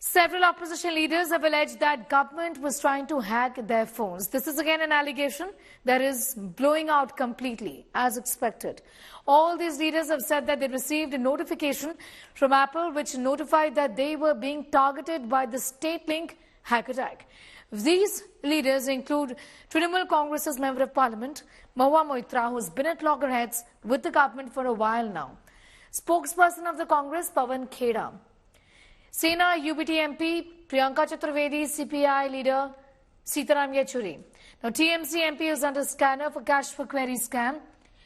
Several opposition leaders have alleged that government was trying to hack their phones. This is again an allegation that is blowing out completely, as expected. All these leaders have said that they received a notification from Apple which notified that they were being targeted by the state-link hack attack. These leaders include Trinamool Congress's Member of Parliament, Mahua Moitra, who has been at loggerheads with the government for a while now. Spokesperson of the Congress, Pawan Kheda. Sena UBT MP Priyanka Chaturvedi, CPI leader Sitaram Yechuri. Now TMC MP is under scanner for cash for query scam,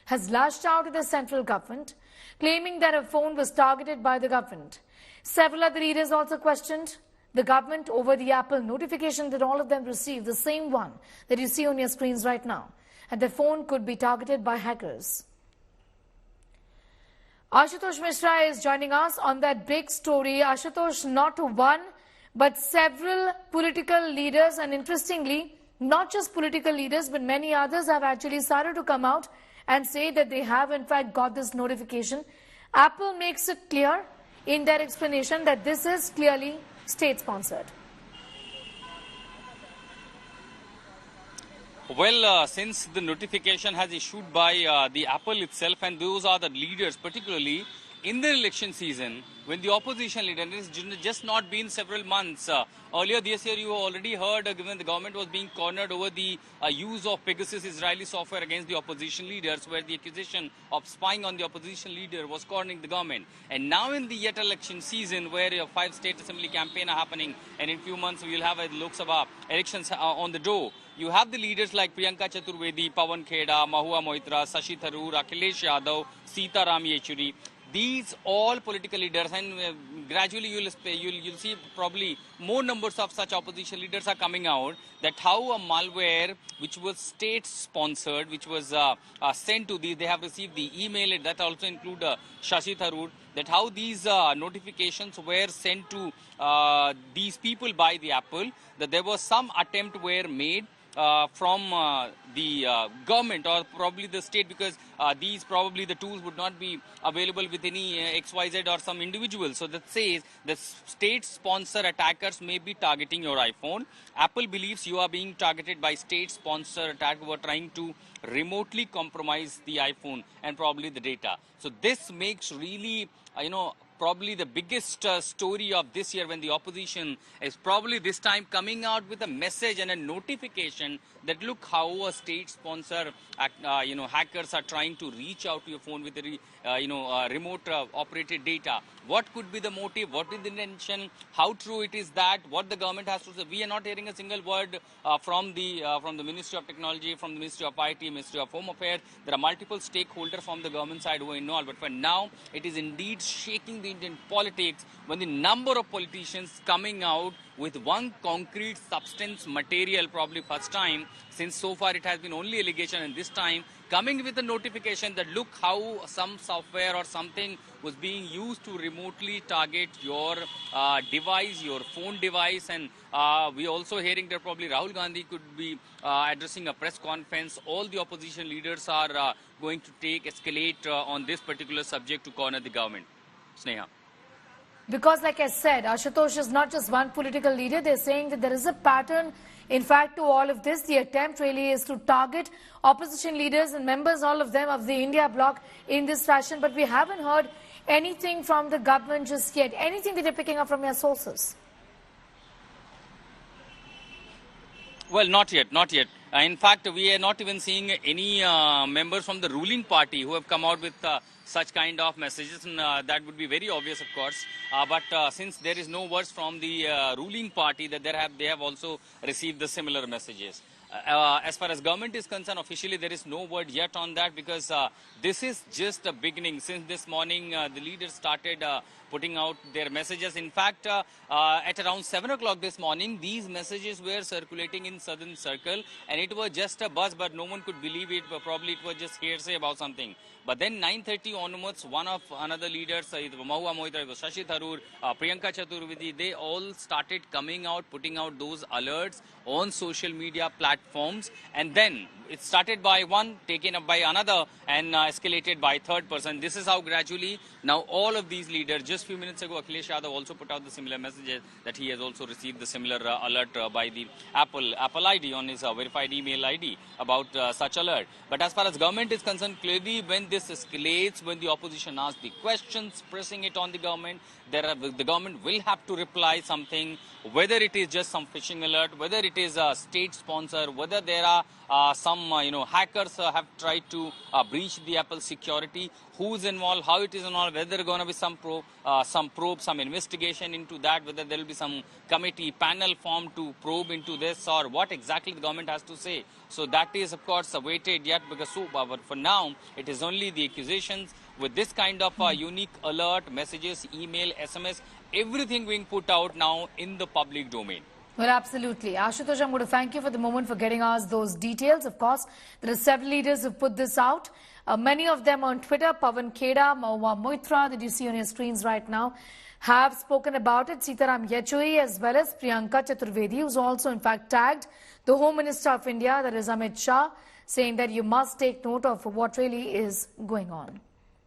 has lashed out at the central government, claiming that her phone was targeted by the government. Several other leaders also questioned the government over the Apple notification that all of them received, the same one that you see on your screens right now, and their phone could be targeted by hackers. Ashutosh Mishra is joining us on that big story. Ashutosh, not one, but several political leaders, and interestingly, not just political leaders, but many others have actually started to come out and say that they have in fact got this notification. Apple makes it clear in their explanation that this is clearly state-sponsored. Well, since the notification has issued by the Apple itself, and those are the leaders, particularly in the election season, when the opposition leader, and it's just not been several months. Earlier this year, you already heard, given the government was being cornered over the use of Pegasus Israeli software against the opposition leaders, where the accusation of spying on the opposition leader was cornering the government. And now in the yet election season, where 5 state assembly campaign are happening, and in few months we will have a Lok Sabha elections on the door. You have the leaders like Priyanka Chaturvedi, Pawan Kheda, Mahua Moitra, Shashi Tharoor, Akhilesh Yadav, Sitaram Yechuri. These all political leaders, and gradually you'll see probably more numbers of such opposition leaders are coming out, that how a malware which was state sponsored, which was sent to these, they have received the email, that also include Shashi Tharoor, that how these notifications were sent to these people by the Apple, that there was some attempt were made from the government or probably the state, because these probably the tools would not be available with any XYZ or some individual. So that says the state sponsor attackers may be targeting your iPhone. Apple believes you are being targeted by state sponsor attack who are trying to remotely compromise the iPhone and probably the data. So this makes really, probably the biggest story of this year, when the opposition is probably this time coming out with a message and a notification that look how a state sponsor, hackers are trying to reach out to your phone with the, remote operated data. What could be the motive? What is the intention? How true it is that? What the government has to say? We are not hearing a single word from the Ministry of Technology, from the Ministry of IT, Ministry of Home Affairs. There are multiple stakeholders from the government side who are involved. But for now, it is indeed shaking the Indian politics when the number of politicians coming out with one concrete substance material, probably first time, since so far it has been only allegation, and this time coming with a notification that look how some software or something was being used to remotely target your device, your phone device. And we also hearing that probably Rahul Gandhi could be addressing a press conference. All the opposition leaders are going to escalate on this particular subject to corner the government. Sneha. Because like I said, Ashutosh is not just one political leader. They're saying that there is a pattern, in fact, to all of this. The attempt really is to target opposition leaders and members, all of them, of the India bloc in this fashion. But we haven't heard anything from the government just yet. Anything that you're picking up from your sources? Well, not yet, not yet. In fact, we are not even seeing any members from the ruling party who have come out with such kind of messages, and that would be very obvious, of course. But since there is no words from the ruling party, that they have also received the similar messages. As far as government is concerned, officially there is no word yet on that, because this is just a beginning. Since this morning, the leaders started putting out their messages. In fact, at around 7 o'clock this morning, these messages were circulating in Southern Circle, and it was just a buzz, but no one could believe it. But probably it was just hearsay about something. But then 9:30 onwards, one of another leaders, Mahua Moitra, Shashi Tharoor, Priyanka Chaturvedi, they all started coming out, putting out those alerts on social media platforms. And then it started by one, taken up by another, and escalated by third person. This is how gradually now all of these leaders, just few minutes ago, Akhilesh Yadav also put out the similar messages that he has also received the similar alert by the Apple ID on his verified email ID about such alert. But as far as government is concerned, clearly when this escalates, when the opposition asks the questions, pressing it on the government, the government will have to reply something, whether it is just some phishing alert, whether it is a state sponsor, whether there are some hackers have tried to breach the Apple security, who's involved, how it is involved, whether there are going to be some probe, some investigation into that, whether there will be some committee panel formed to probe into this, or what exactly the government has to say. So that is of course awaited yet, because but for now it is only the accusations with this kind of unique alert, messages, email, SMS, everything being put out now in the public domain. Well, absolutely. Ashutosh, I'm going to thank you for the moment for getting us those details. Of course, there are several leaders who put this out. Many of them on Twitter, Pawan Kheda, Mahua Moitra, that you see on your screens right now, have spoken about it. Sitaram Yechury as well as Priyanka Chaturvedi, who's also in fact tagged the Home Minister of India, that is Amit Shah, saying that you must take note of what really is going on.